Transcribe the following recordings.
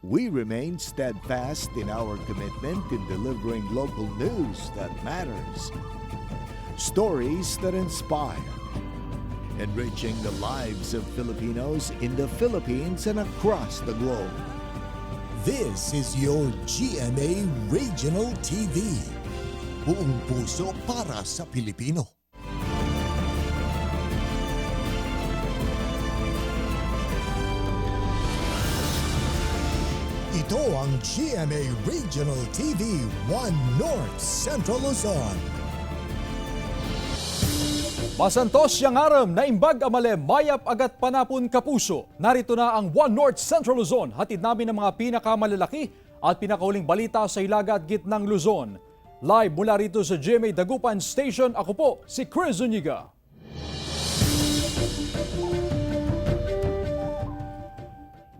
We remain steadfast in our commitment in delivering local news that matters, stories that inspire, enriching the lives of Filipinos in the Philippines and across the globe. This is your GMA Regional TV. Buong puso para sa Pilipino. Ito ang GMA Regional TV 1 North Central Luzon. Masantos yang aram na imbag amale mayap agat panapon kapuso. Narito na ang One North Central Luzon. Hatid namin ang mga pinakamalalaki at pinakahuling balita sa Hilaga at Gitnang Luzon. Live mula rito sa GMA Dagupan Station, ako po si Chris Zuniga.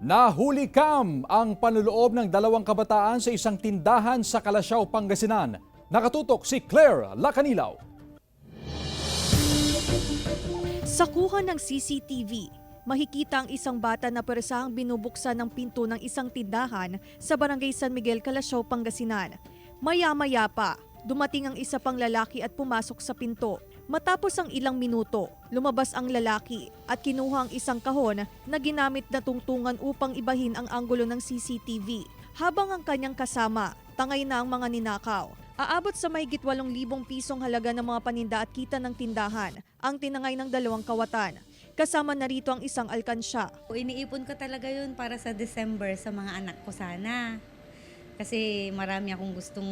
Nahuli kam ang panloloob ng dalawang kabataan sa isang tindahan sa Calasiao, Pangasinan. Nakatutok si Claire Lacanilaw. Sa kuha ng CCTV, makikita ang isang bata na persahang binubuksan ng pinto ng isang tindahan sa Barangay San Miguel, Calasiao, Pangasinan. Maya-maya pa, dumating ang isa pang lalaki at pumasok sa pinto. Matapos ang ilang minuto, lumabas ang lalaki at kinuha ang isang kahon na ginamit na tungtungan upang ibahin ang anggulo ng CCTV. Habang ang kanyang kasama, tangay na ang mga ninakaw. Aabot sa mahigit 8,000 pisong halaga ng mga paninda at kita ng tindahan ang tinangay ng dalawang kawatan. Kasama na rito ang isang alkansya. Iniipon ko talaga yun para sa December sa mga anak ko sana. Kasi marami akong gustong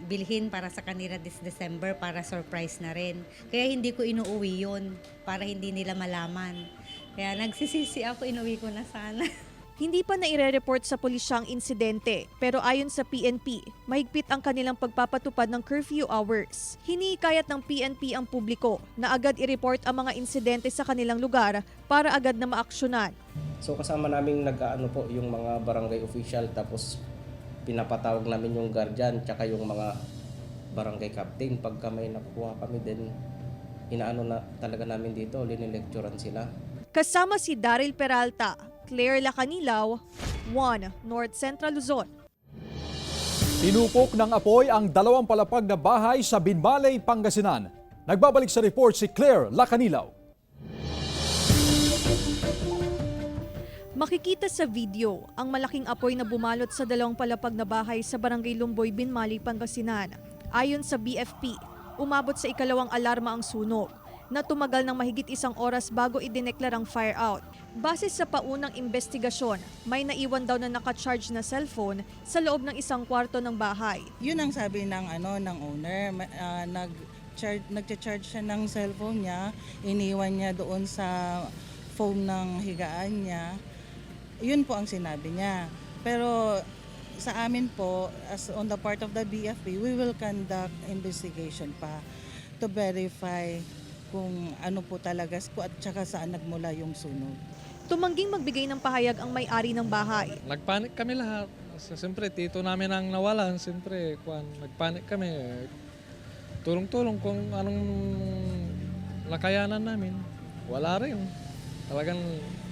bilhin para sa kanila this December para surprise na rin. Kaya hindi ko inuuwi yun para hindi nila malaman. Kaya nagsisisi ako, inuwi ko na sana. Hindi pa naire-report sa pulisya ang insidente, pero ayon sa PNP, mahigpit ang kanilang pagpapatupad ng curfew hours. Hinihikayat ng PNP ang publiko na agad i-report ang mga insidente sa kanilang lugar para agad na maaksyonan. So kasama naming nag-aano po yung mga barangay official, tapos pinapatawag namin yung guardian tsaka yung mga barangay captain. Pagka may nakukuha kami din, inaano na talaga namin dito, linilecturan sila. Kasama si Daryl Peralta, Claire Lacanilaw, 1 North Central Luzon. Tinupok ng apoy ang dalawang palapag na bahay sa Binmalay, Pangasinan. Nagbabalik sa report si Claire Lacanilaw. Makikita sa video ang malaking apoy na bumalot sa dalawang palapag na bahay sa Barangay Lumboy, Binmalay, Pangasinan. Ayon sa BFP, umabot sa ikalawang alarma ang sunog na tumagal ng mahigit 1 oras bago idineklarang fire out. Base sa paunang investigasyon, may naiwan daw na naka-charge na cellphone sa loob ng isang kwarto ng bahay. Yun ang sabi ng owner, nagcha-charge siya ng cellphone niya, iniwan niya doon sa foam ng higaan niya. Yun po ang sinabi niya. Pero sa amin po, as on the part of the BFP, we will conduct investigation pa to verify kung ano po talaga at saka saan nagmula yung sunog. Tumangging magbigay ng pahayag ang may-ari ng bahay. Nagpanik kami lahat. Siyempre, tito namin ang nawalan. Siyempre, nagpanik kami. Tulong-tulong kung anong nakayanan namin. Wala rin. Talagang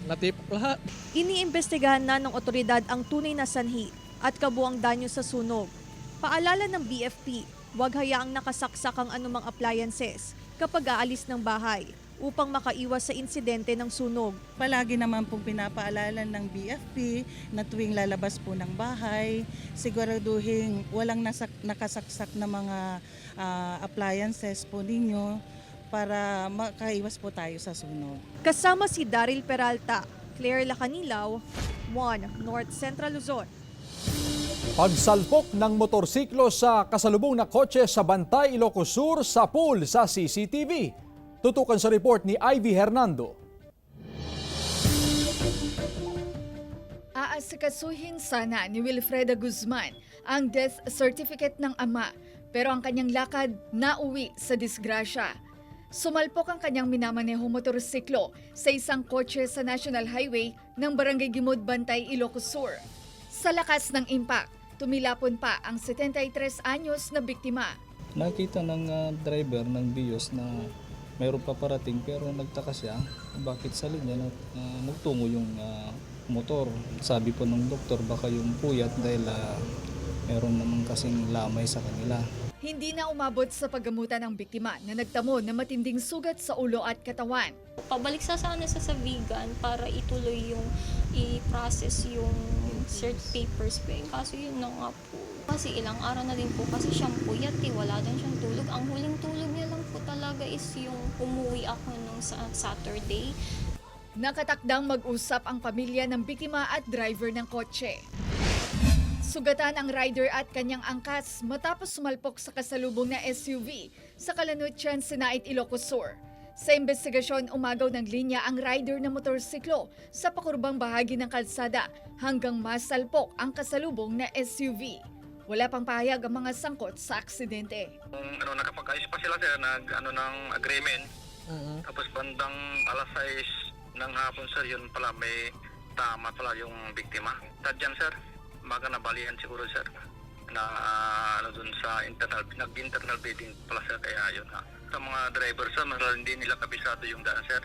natipok lahat. Iniimbestigahan na ng otoridad ang tunay na sanhi at kabuang danyo sa sunog. Paalala ng BFP, huwag hayaang nakasaksak ang anumang appliances kapag aalis ng bahay upang makaiwas sa insidente ng sunog. Palagi naman pong pinapaalala ng BFP na tuwing lalabas po ng bahay, siguraduhin walang nakasaksak na mga appliances po ninyo para makaiwas po tayo sa sunog. Kasama si Daryl Peralta, Claire Lacanilaw, 1 North Central Luzon. Pagsalpok ng motorsiklo sa kasalubong na kotse sa Bantay, Ilocos Sur sa pool sa CCTV. Tutukan sa report ni Ivy Hernando. Aasikasuhin sana ni Wilfreda Guzman ang death certificate ng ama, pero ang kanyang lakad nauwi sa disgrasya. Sumalpok ang kanyang minamaneho motorsiklo sa isang kotse sa National Highway ng Barangay Gimod, Bantay, Ilocos Sur. Sa lakas ng impact, tumilapon pa ang 73 anyos na biktima. Nakita ng driver ng Bios na mayroon pa parating pero nagtaka siya bakit sa linya nagtungo yung motor. Sabi po ng doktor baka yung puyat dahil meron naman kasing lamay sa kanila. Hindi na umabot sa paggamutan ng biktima na nagtamo na matinding sugat sa ulo at katawan. Pabalik sa vegan para ituloy yung i-process yung cert papers po. Kaso yun na nga po. Kasi ilang araw na din po kasi siyang puyat wala din siyang tulog. Ang huling tulog niya lang po talaga is yung umuwi ako nung Saturday. Nakatakdang mag-usap ang pamilya ng biktima at driver ng kotse. Sugatan ang rider at kanyang angkas matapos sumalpok sa kasalubong na SUV sa Kalanutyan, Sinait, Ilocos Sur. Sa investigasyon, umagaw ng linya ang rider na motorsiklo sa pakurbang bahagi ng kalsada hanggang masalpok ang kasalubong na SUV. Wala pang pahayag ang mga sangkot sa aksidente. Nakapag-ayos pa sila sir, ng agreement. Tapos bandang alas 6 ng hapon sir, yun pala may tama pala yung biktima. Tadyan sir, maga nabalihan siguro sir na dun sa nag-internal bleeding pala sir, kaya yun ha. Sa mga driver sir, hindi nila kabisado yung daan sir.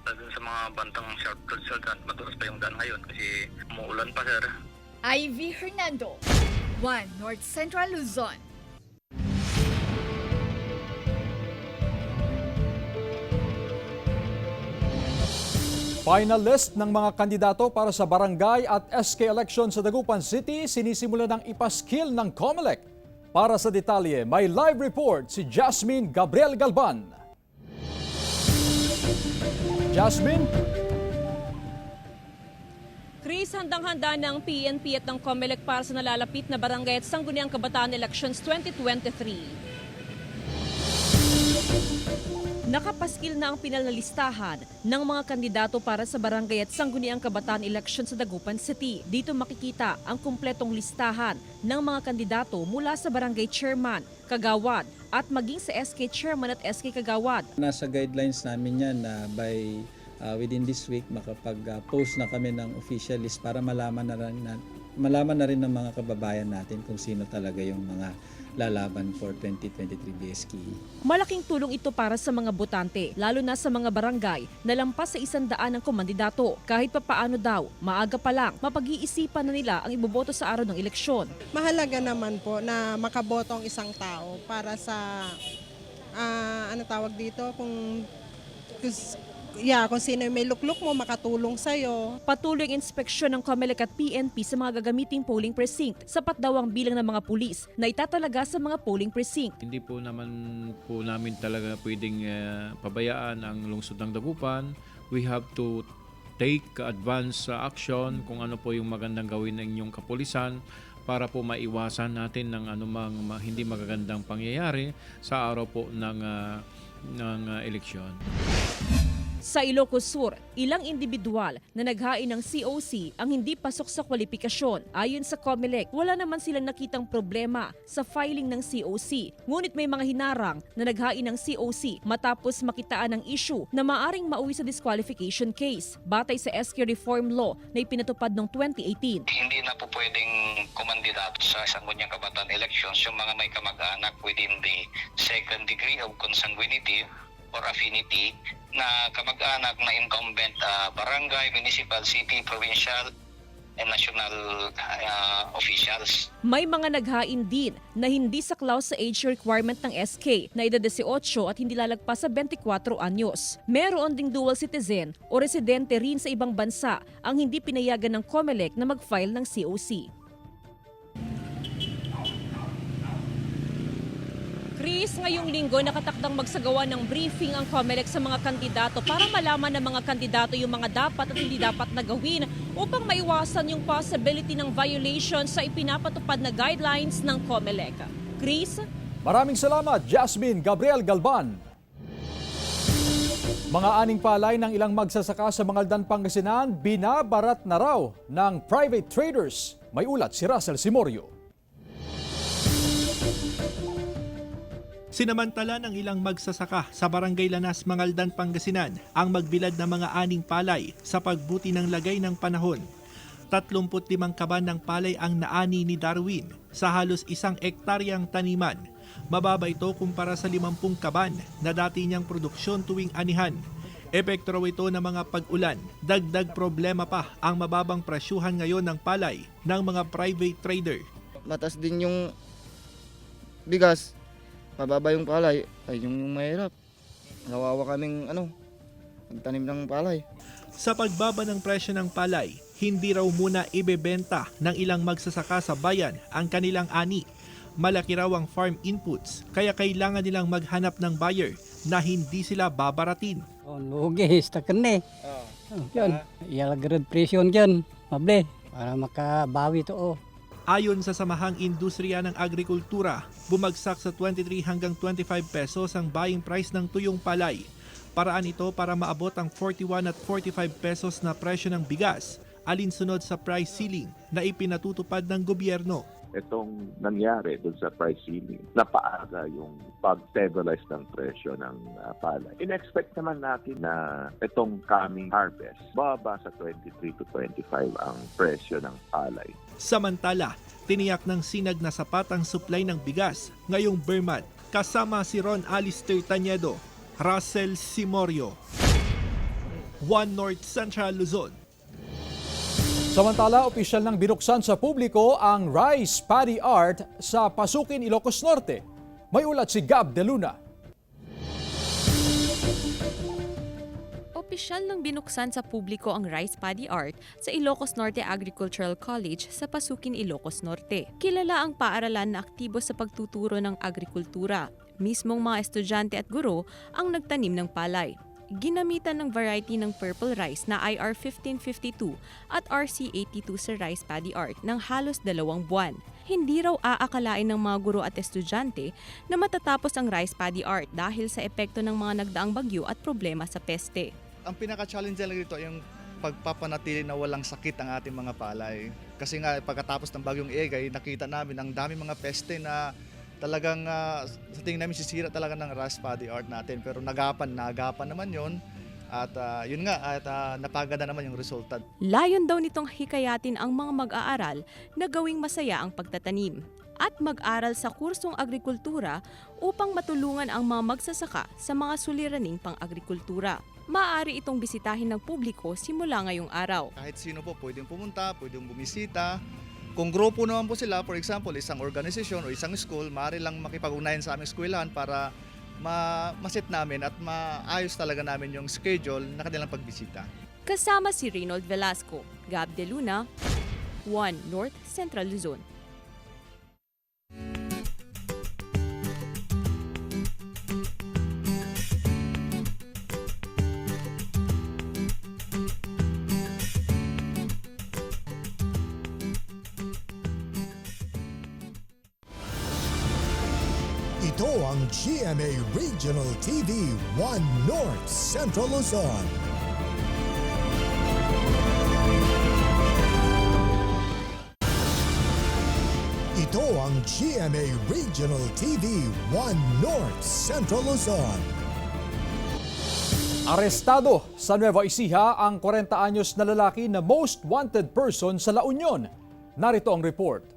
Dun sa mga bantang shortcut sir, matulas pa yung daan ngayon kasi umuulan pa sir. Ivy Hernando, 1 North Central Luzon. Final list ng mga kandidato para sa barangay at SK election sa Dagupan City sinisimula ng ipaskil ng COMELEC. Para sa detalye, may live report si Jasmine Gabriel Galban. Jasmine? Chris, handang-handa ng PNP at ng COMELEC para sa nalalapit na barangay at sangguniang kabataan elections 2023. Nakapaskil na ang pinal na listahan ng mga kandidato para sa barangay at sangguniang kabataan election sa Dagupan City. Dito makikita ang kumpletong listahan ng mga kandidato mula sa barangay chairman, kagawad at maging sa SK chairman at SK kagawad. Nasa guidelines namin yan na within this week makapag-post na kami ng official list para malaman na rin ng mga kababayan natin kung sino talaga yung mga lalaban for 2023 BSK. Malaking tulong ito para sa mga botante, lalo na sa mga barangay na lampas sa 100 ng kumandidato. Kahit papaano daw, maaga pa lang, mapag-iisipan na nila ang iboboto sa araw ng eleksyon. Mahalaga naman po na makaboto ang isang tao para sa, kung sino may lukluk mo, makatulong sa'yo. Patuloy ang inspeksyon ng COMELEC at PNP sa mga gagamiting polling precinct. Sapat daw ang bilang ng mga pulis na itatalaga sa mga polling precinct. Hindi po namin talaga pwedeng pabayaan ang lungsod ng Dagupan. We have to take advance action kung ano po yung magandang gawin ng inyong kapulisan para po maiwasan natin ng anumang hindi magagandang pangyayari sa araw po ng eleksyon. Sa Ilocos Sur, ilang individual na naghain ng COC ang hindi pasok sa kwalifikasyon. Ayon sa COMELEC, wala naman silang nakitang problema sa filing ng COC. Ngunit may mga hinarang na naghain ng COC matapos makitaan ng issue na maaring mauwi sa disqualification case. Batay sa SK Reform Law na ipinatupad noong 2018. Hindi na po pwedeng kumandidato sa sangguniang kabataan elections yung mga may kamag-anak within the second degree of consanguinity or affinity na kamag-anak na incumbent barangay, municipal, city, provincial, and national officials. May mga naghain din na hindi saklaw sa age requirement ng SK na edad 18 at hindi lalagpas sa 24 anyos. Meron ding dual citizen o residente rin sa ibang bansa ang hindi pinayagan ng COMELEC na mag-file ng COC. Chris, ngayong linggo nakatakdang magsagawa ng briefing ang COMELEC sa mga kandidato para malaman ng mga kandidato yung mga dapat at hindi dapat na gawin upang maiwasan yung possibility ng violation sa ipinapatupad na guidelines ng COMELEC. Chris? Maraming salamat, Jasmine Gabriel Galban. Mga aning palay ng ilang magsasaka sa Mangaldan, Pangasinan, binabarat na raw ng private traders. May ulat si Russell Simorio. Sinamantala ng ilang magsasaka sa Barangay Lanas, Mangaldan, Pangasinan ang magbilad ng mga aning palay sa pagbuti ng lagay ng panahon. 35 kaban ng palay ang naani ni Darwin sa halos 1 ektaryang taniman. Mababa ito kumpara sa 50 kaban na dati niyang produksyon tuwing anihan. Epekto raw ito ng mga pag-ulan. Dagdag problema pa ang mababang presyuhan ngayon ng palay ng mga private trader. Matas din yung bigas, mababa yung palay, ay yung mahirap. Nawawa kaming magtanim ng palay. Sa pagbaba ng presyo ng palay, hindi raw muna ibebenta ng ilang magsasaka sa bayan ang kanilang ani. Malaki raw ang farm inputs, kaya kailangan nilang maghanap ng buyer na hindi sila babaratin. Lugi, stakan eh. Yan, ialagad presyon yan, mable, para makabawi to. Ayon sa Samahang Industriya ng Agrikultura, bumagsak sa 23 hanggang 25 pesos ang buying price ng tuyong palay. Paraan ito para maabot ang 41 at 45 pesos na presyo ng bigas, alinsunod sa price ceiling na ipinatutupad ng gobyerno. Itong nangyari doon sa price ceiling, napaaga yung pag-stabilize ng presyo ng palay. In-expect naman natin na itong coming harvest, bababa sa 23 to 25 ang presyo ng palay. Samantala, tiniyak ng sinag na sapat ang supply ng bigas ngayong Berman, kasama si Ron Alister Tañedo, Russell Simorio, One North Central Luzon. Samantala, opisyal nang binuksan sa publiko ang Rice Paddy Art sa Pasukin, Ilocos Norte. May ulat si Gab De Luna. Opisyal nang binuksan sa publiko ang Rice Paddy Art sa Ilocos Norte Agricultural College sa Pasukin, Ilocos Norte. Kilala ang paaralan na aktibo sa pagtuturo ng agrikultura. Mismong mga estudyante at guro ang nagtanim ng palay. Ginamitan ng variety ng purple rice na IR 1552 at RC 82 sa Rice Paddy Art ng halos 2 buwan. Hindi raw aakalain ng mga guro at estudyante na matatapos ang Rice Paddy Art dahil sa epekto ng mga nagdaang bagyo at problema sa peste. Ang pinaka-challenge lang dito ay yung pagpapanatili na walang sakit ang ating mga palay. Kasi nga pagkatapos ng bagyong Egay, nakita namin ang dami mga peste na talagang sa tingin namin sisira talaga ng Rice Paddy Art natin. Pero nagapan naman yon. At yun nga, at napaganda naman yung resulta. Layon daw nitong hikayatin ang mga mag-aaral na gawing masaya ang pagtatanim at mag-aral sa kursong agrikultura upang matulungan ang mga magsasaka sa mga suliraning pang-agrikultura. Maaari itong bisitahin ng publiko simula ngayong araw. Kahit sino po pwedeng pumunta, pwedeng bumisita. Kung grupo naman po sila, for example, isang organisasyon o isang school, maaari lang makipag-ugnayan sa aming eskwelahan para ma-set namin at maayos talaga namin yung schedule na kanilang pagbisita. Kasama si Reynold Velasco, Gab De Luna, One North Central Luzon. Ito ang GMA Regional TV One North Central Luzon. Ito ang GMA Regional TV One North Central Luzon. Arestado sa Nueva Ecija ang 40 anyos na lalaki na most wanted person sa La Union. Narito ang report.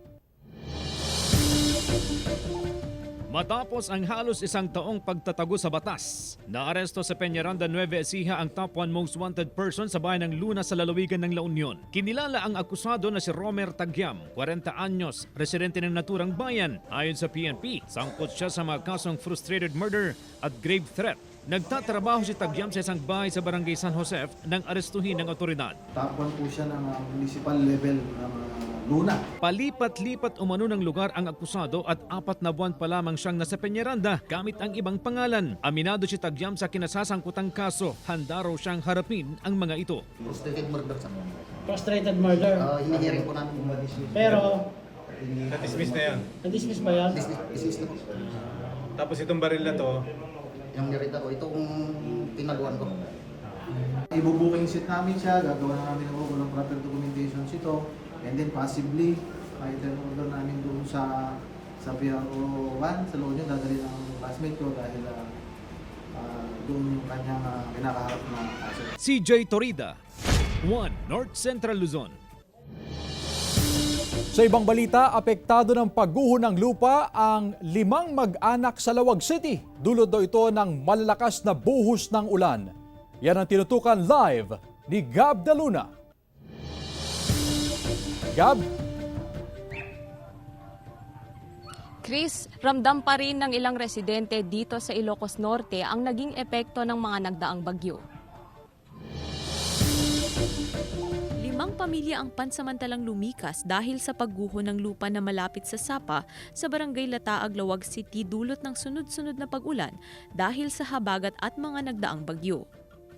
Matapos ang halos 1 taong pagtatago sa batas, naaresto sa Peñaranda, Nueva Ecija ang top 1 most wanted person sa bayan ng Luna sa lalawigan ng La Union. Kinilala ang akusado na si Romer Tagyam, 40 anyos, residente ng naturang bayan. Ayon sa PNP, sangkot siya sa mga kasong frustrated murder at grave threat. Nagtatrabaho si Tagyam sa isang bahay sa Barangay San Josef nang arestuhin ng otoridad. Top 1 po siya ng municipal level ng Luna. Palipat-lipat umano ng lugar ang akusado at 4 na buwan pa lamang siyang nasa Peñaranda gamit ang ibang pangalan. Aminado si Tagyam sa kinasasangkutang kaso. Handa raw siyang harapin ang mga ito. Frustrated murder sa mga. Frustrated murder? Hinihiring po namin kung pero na-dismiss na yan? Na-dismiss ba yan? Dismiss na po. Tapos itong baril na to? Yung nirita ko, itong pinaluan ko. Ibubuking seat namin siya, gagawa na namin ng walang proper documentations ito. And then possibly, i-turn order namin doon sa PRO 1, sa loob niya, dadali ng classmate ko dahil doon yung kanyang kinakaharap na kaso. CJ Torida, One North Central Luzon. Sa ibang balita, apektado ng pagguho ng lupa ang 5 mag-anak sa Lawag City. Dulot daw ito ng malalakas na buhos ng ulan. Yan ang tinutukan live ni Gab de Luna. Gab? Chris, ramdam pa rin ng ilang residente dito sa Ilocos Norte ang naging epekto ng mga nagdaang bagyo. 5 pamilya ang pansamantalang lumikas dahil sa pagguho ng lupa na malapit sa Sapa sa Barangay Lataag, Lawag City dulot ng sunod-sunod na pag-ulan dahil sa habagat at mga nagdaang bagyo.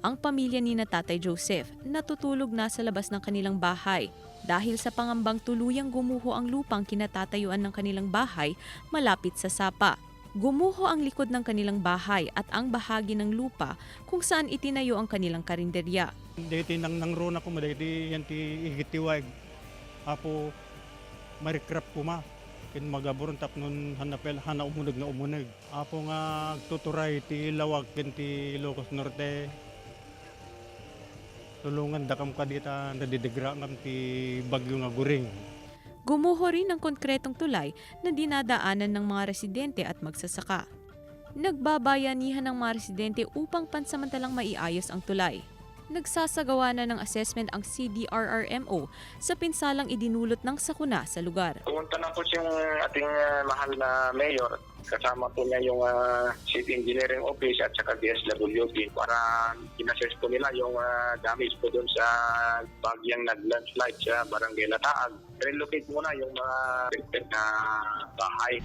Ang pamilya ni na Tatay Joseph natutulog na sa labas ng kanilang bahay dahil sa pangambang tuluyang gumuho ang lupang kinatatayuan ng kanilang bahay malapit sa Sapa. Gumuho ang likod ng kanilang bahay at ang bahagi ng lupa kung saan itinayo ang kanilang karinderya. Dito nang rona ko dito yan ti igitiwag. Apo marikrap ko ma. Kin magaburon tap nun hanapel hana umunog na umunog. Apo nga tuturay ti Lawag ken ti Ilocos Norte. Tulungan dakam ka dito nadidigra ngam ti bagyo nga guring. Gumuho rin ang konkretong tulay na dinadaanan ng mga residente at magsasaka. Nagbabayanihan ng mga residente upang pansamantalang maiayos ang tulay. Nagsasagawa na ng assessment ang CDRRMO sa pinsalang idinulot ng sakuna sa lugar. Pumunta na po siyang ating mahal na mayor. Kasama po niya yung City Engineering Office at saka DSWD para inassess po nila yung damage po doon sa bagyang nag-landslide sa Barangay Lataag. Relocate muna yung mga affected na bahay.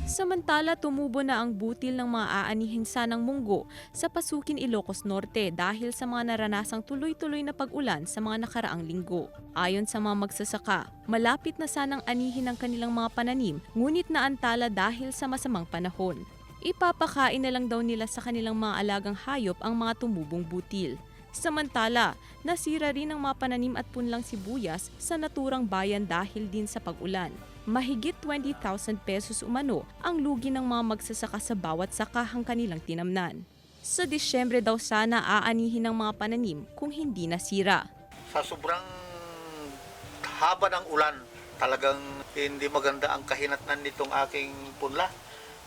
Samantala, tumubo na ang butil ng mga aanihin sanang munggo sa Pasukin, Ilocos Norte dahil sa mga naranasang tuloy-tuloy na pag-ulan sa mga nakaraang linggo. Ayon sa mga magsasaka, malapit na sanang anihin ang kanilang mga pananim ngunit naantala dahil sa masamang panahon. Ipapakain na lang daw nila sa kanilang mga alagang hayop ang mga tumubong butil. Samantala, nasira rin ang mga pananim at punlang sibuyas sa naturang bayan dahil din sa pag-ulan. Mahigit 20,000 pesos umano ang lugi ng mga magsasaka sa bawat sakahang kanilang tinamnan. Sa Disyembre daw sana aanihin ng mga pananim kung hindi nasira. Sa sobrang haba ng ulan, talagang hindi maganda ang kahinatnan nitong aking punla.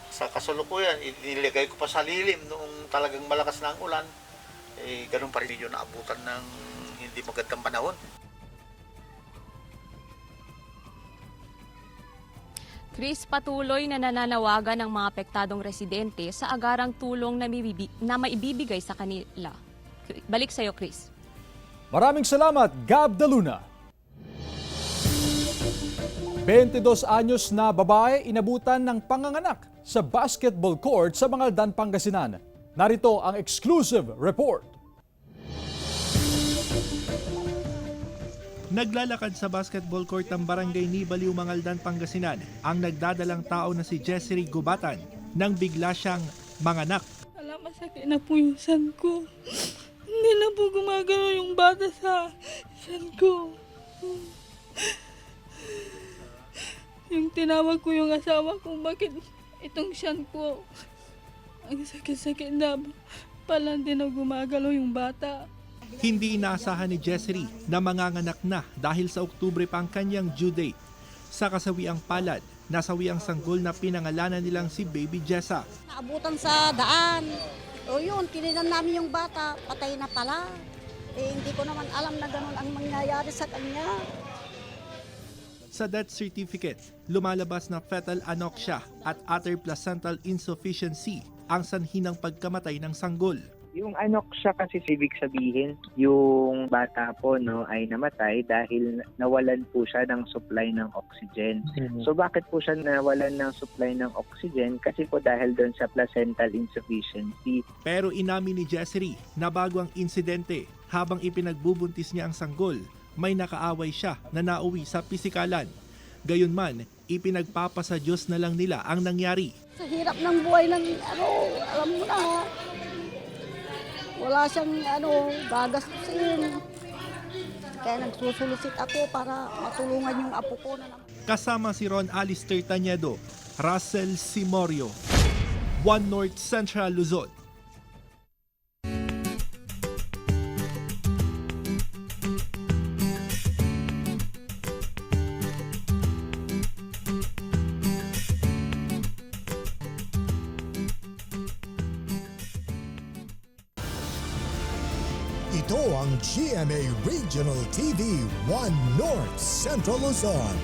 Sa kasalukuyan, inilagay ko pa sa lilim noong talagang malakas na ang ulan. Ganun pa rin yun naabutan ng hindi magandang panahon. Chris, patuloy na nananawagan ng mga apektadong residente sa agarang tulong na maibibigay sa kanila. Balik sa iyo, Chris. Maraming salamat, Gab de Luna. 22 anyos na babae inabutan ng panganganak sa basketball court sa Mangaldan, Pangasinan. Narito ang exclusive report. Naglalakad sa basketball court ng Barangay Nibaliw, Mangaldan, Pangasinan ang nagdadalang tao na si Jessery Gubatan nang bigla siyang manganak. Alam, masakit na po yung san ko. Hindi na po gumagalaw yung bata sa san ko. Yung tinawag ko yung asawa ko, bakit itong siyan ko, ang sakit-sakit na pala hindi na gumagalaw yung bata. Hindi inaasahan ni Jessery na manganganak na dahil sa Oktubre pa ang kanyang due date. Sa kasawiang palad, nasawi ang sanggol na pinangalanan nilang si Baby Jessa. Naabutan sa daan. O yun, tininan namin yung bata, patay na pala. Hindi ko naman alam na ganun ang mangyayari sa kanya. Sa death certificate, lumalabas na fetal anoxia at uter placental insufficiency ang sanhi ng pagkamatay ng sanggol. Yung anoxia kasi ibig sabihin, yung bata po ay namatay dahil nawalan po siya ng supply ng oxygen. So bakit po siya nawalan ng supply ng oxygen? Kasi po dahil doon sa placental insufficiency. Pero inamin ni Jessery na bago ang insidente, habang ipinagbubuntis niya ang sanggol, may nakaaway siya na nauwi sa pisikalan. Gayunman, ipinagpapasa Diyos na lang nila ang nangyari. Sa hirap ng buhay ng alam mo na, wala siyang gagastusin. Kaya nagsusulusit ako para matulungan yung apo ko na naman. Kasama si Ron Alistair Tañedo, Russell Simorio, One North Central Luzon. Ito ang GMA Regional TV 1 North Central Luzon.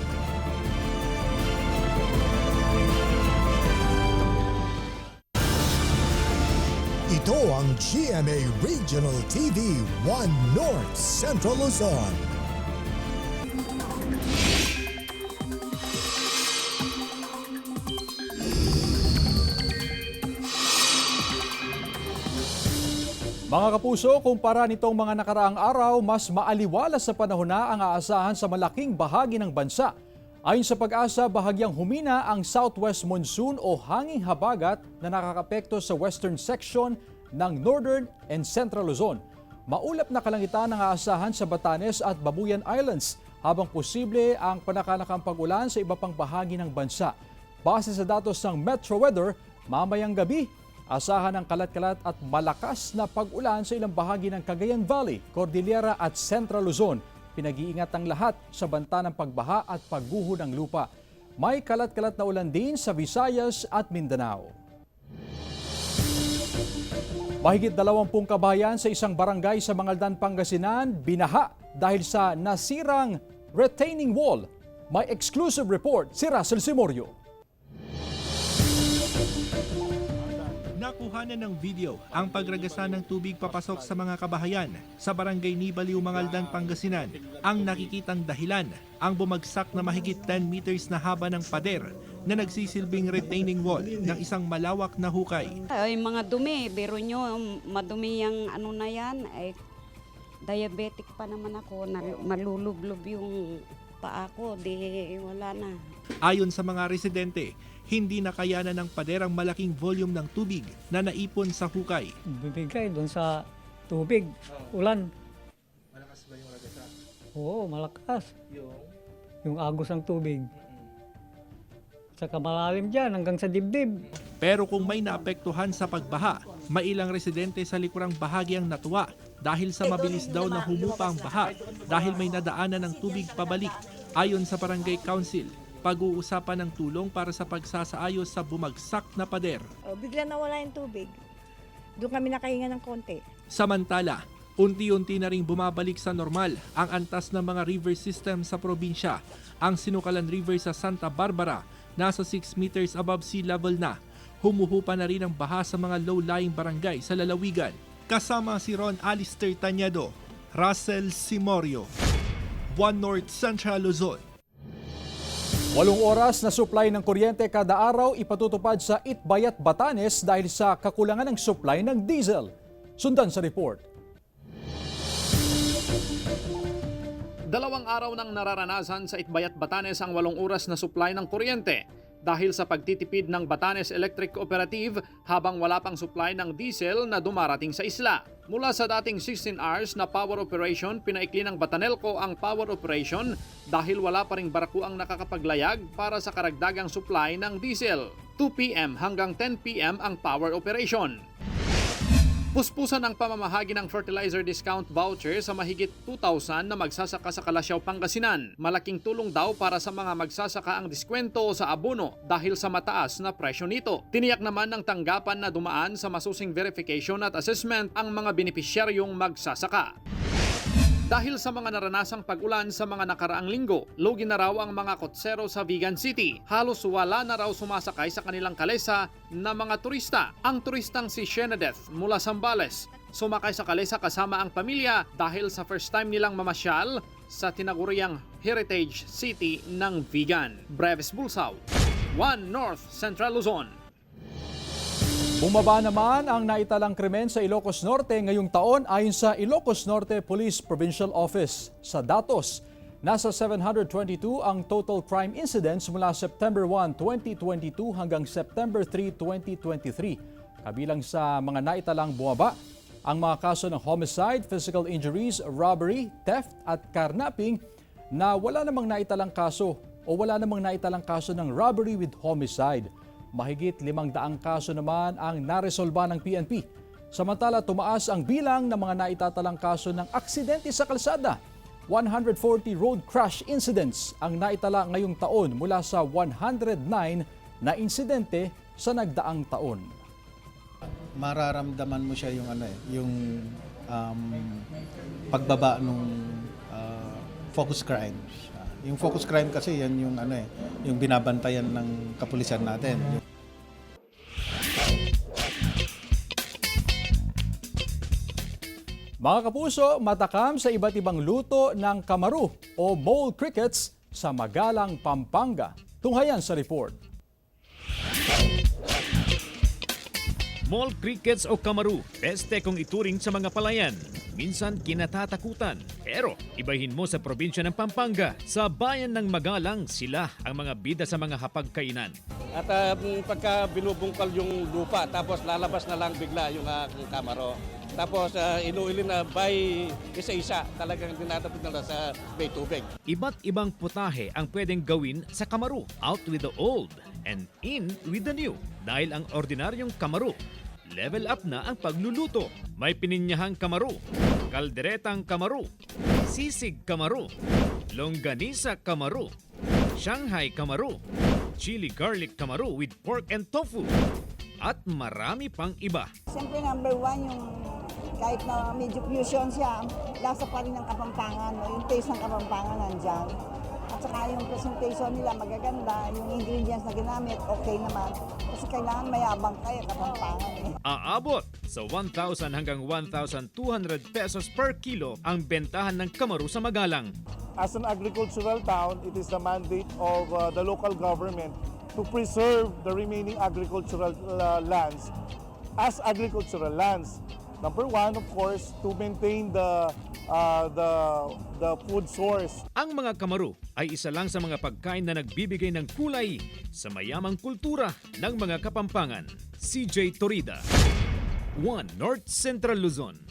Ito ang GMA Regional TV 1 North Central Luzon. Mga kapuso, kumpara nitong mga nakaraang araw, mas maaliwalas sa panahon na ang aasahan sa malaking bahagi ng bansa. Ayon sa Pag-asa, bahagyang humina ang southwest monsoon o hanging habagat na nakakapekto sa western section ng Northern and Central Luzon. Maulap na kalangitan ang aasahan sa Batanes at Babuyan Islands habang posible ang panakanakang pag-ulan sa iba pang bahagi ng bansa. Base sa datos ng Metro Weather, mamayang gabi, asahan ang kalat-kalat at malakas na pag-ulan sa ilang bahagi ng Cagayan Valley, Cordillera at Central Luzon. Pinag-iingat ang lahat sa banta ng pagbaha at pagguho ng lupa. May kalat-kalat na ulan din sa Visayas at Mindanao. Mahigit 20 kabahayan sa isang barangay sa Mangaldan, Pangasinan, binaha dahil sa nasirang retaining wall. May exclusive report si Russell Simorio. Nakuhanan ng video ang pagragasa ng tubig papasok sa mga kabahayan sa barangay Nibaliw, Mangaldan, Pangasinan. Ang nakikitang dahilan, ang bumagsak na mahigit 10 meters na haba ng pader na nagsisilbing retaining wall ng isang malawak na hukay. Ay, mga dumi, biro nyo, madumi yung ano na yan, ay diabetic pa naman ako, malulublob yung paa ko, di wala na. Ayon sa mga residente, hindi nakayanan ng pader ang malaking volume ng tubig na naipon sa hukay. Bibigay doon sa tubig, ulan. Malakas ba yung ragasa? Oo, malakas. Yung agos ng tubig. Saka malalim dyan hanggang sa dibdib. Pero kung may naapektuhan sa pagbaha, may ilang residente sa likurang bahagi ang natuwa dahil sa mabilis daw na humupa ang baha dahil may nadaanan ng tubig pabalik. Ayon sa Barangay Council, pag-uusapan ng tulong para sa pagsasaayos sa bumagsak na pader. Bigla nawala yung tubig. Doon kami nakahinga ng konti. Samantala, unti-unti na ring bumabalik sa normal ang antas ng mga river system sa probinsya. Ang Sinukalan River sa Santa Barbara, nasa 6 meters above sea level na. Humuhupa na rin ang baha sa mga low-lying barangay sa lalawigan. Kasama si Ron Alister Tañado, Russell Simorio, 1 North Central Luzon. 8 oras na supply ng kuryente kada araw ipatutupad sa Itbayat, Batanes dahil sa kakulangan ng supply ng diesel. Sundan sa report. 2 araw nang nararanasan sa Itbayat, Batanes ang 8 oras na supply ng kuryente dahil sa pagtitipid ng Batanes Electric Cooperative habang wala pang supply ng diesel na dumarating sa isla. Mula sa dating 16 hours na power operation, pinaikli ng Batanelco ang power operation dahil wala pa ring barko ang nakakapaglayag para sa karagdagang supply ng diesel. 2 p.m. hanggang 10 p.m. ang power operation. Puspusan ang pamamahagi ng fertilizer discount voucher sa mahigit 2,000 na magsasaka sa Kalasyaw, Pangasinan. Malaking tulong daw para sa mga magsasaka ang diskwento sa abono dahil sa mataas na presyo nito. Tiniyak naman ng tanggapan na dumaan sa masusing verification at assessment ang mga benepisyaryong magsasaka. Dahil sa mga naranasang pag-ulan sa mga nakaraang linggo, lugi na raw ang mga kotsero sa Vigan City. Halos wala na raw sumasakay sa kanilang kalesa na mga turista. Ang turistang si Shenadeth mula Zambales, sumakay sa kalesa kasama ang pamilya dahil sa first time nilang mamasyal sa tinaguriang Heritage City ng Vigan. Breves Bulsaw, 1 North Central Luzon. Bumaba naman ang naitalang krimen sa Ilocos Norte ngayong taon ayon sa Ilocos Norte Police Provincial Office. Sa datos, nasa 722 ang total crime incidents mula September 1, 2022 hanggang September 3, 2023. Kabilang sa mga naitalang bumaba, ang mga kaso ng homicide, physical injuries, robbery, theft at carnapping na wala namang naitalang kaso ng robbery with homicide. Mahigit 500 kaso naman ang naresolba ng PNP. Samantala, tumaas ang bilang ng mga naitatalang kaso ng aksidente sa kalsada. 140 road crash incidents ang naitala ngayong taon mula sa 109 na insidente sa nagdaang taon. Mararamdaman mo siya yung pagbaba nung focus crimes. Yung focus crime kasi yan yung yung binabantayan ng kapulisan natin. Mga kapuso, matakam sa iba't ibang luto ng kamaru o mole crickets sa Magalang, Pampanga. Tunghayan sa report. Mole crickets o kamaru, peste kung ituring sa mga palayan. Minsan kinatatakutan. Pero ibahin mo sa probinsya ng Pampanga. Sa bayan ng Magalang, sila ang mga bida sa mga hapagkainan. At pagka binubungkal yung lupa, tapos lalabas na lang bigla yung kamaro. Tapos inuulin na by isa-isa, talagang dinatapit na lang sa may tubig. Iba't ibang putahe ang pwedeng gawin sa kamaru. Out with the old and in with the new. Dahil ang ordinaryong kamaru, level up na ang pagluluto. May pininyahang kamaru, kalderetang kamaru, sisig kamaru, longganisa kamaru, Shanghai kamaru, chili garlic kamaru with pork and tofu, at marami pang iba. Siyempre number one yung kahit na medyo fusion siya, lasa pa rin ng Kapampangan, no? Yung taste ng Kapampangan nandyan. At saka yung presentation nila magaganda, yung ingredients na ginamit, okay naman. Kasi kailangan mayabang kayo, Kapampangan. Aabot sa 1,000 hanggang 1,200 pesos per kilo ang bentahan ng kamaru sa Magalang. As an agricultural town, it is the mandate of the local government to preserve the remaining agricultural lands as agricultural lands. Number one, of course, to maintain the food source. Ang mga kamaru ay isa lang sa mga pagkain na nagbibigay ng kulay sa mayamang kultura ng mga Kapampangan. CJ Torida, 1 North Central Luzon.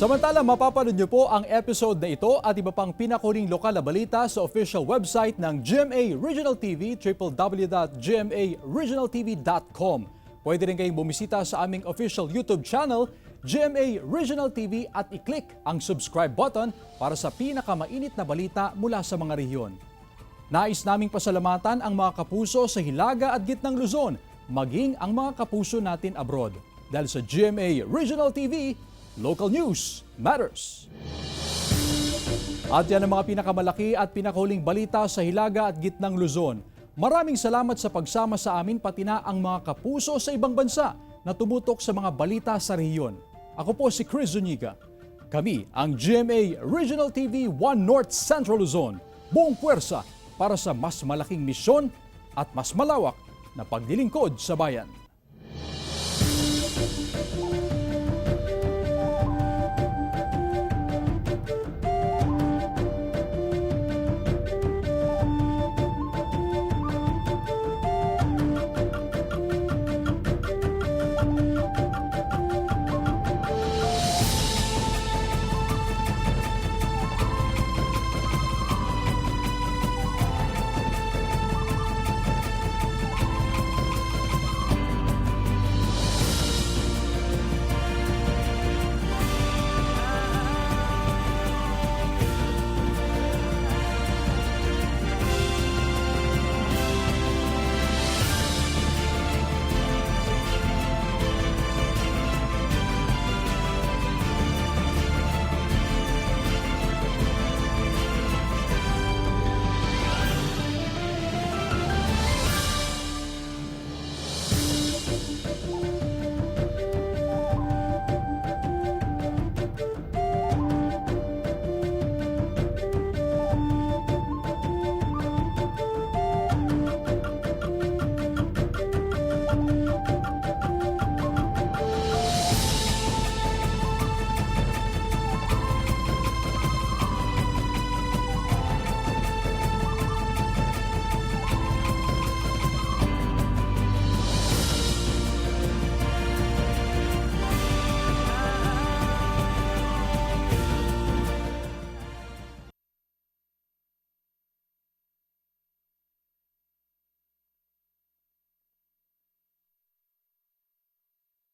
Samantala, mapapanood niyo po ang episode na ito at iba pang pinakuling lokal na balita sa official website ng GMA Regional TV, www.gmaregionaltv.com. Pwede rin kayong bumisita sa aming official YouTube channel, GMA Regional TV, at i-click ang subscribe button para sa pinakamainit na balita mula sa mga rehiyon. Nais naming pasalamatan ang mga kapuso sa Hilaga at Gitnang Luzon, maging ang mga kapuso natin abroad. Dahil sa GMA Regional TV, local news matters. At yan ang mga pinakamalaki at pinakahuling balita sa Hilaga at Gitnang Luzon. Maraming salamat sa pagsama sa amin, pati na ang mga kapuso sa ibang bansa na tumutok sa mga balita sa rehiyon. Ako po si Chris Zuniga. Kami ang GMA Regional TV 1 North Central Luzon. Buong puwersa para sa mas malaking misyon at mas malawak na paglilingkod sa bayan.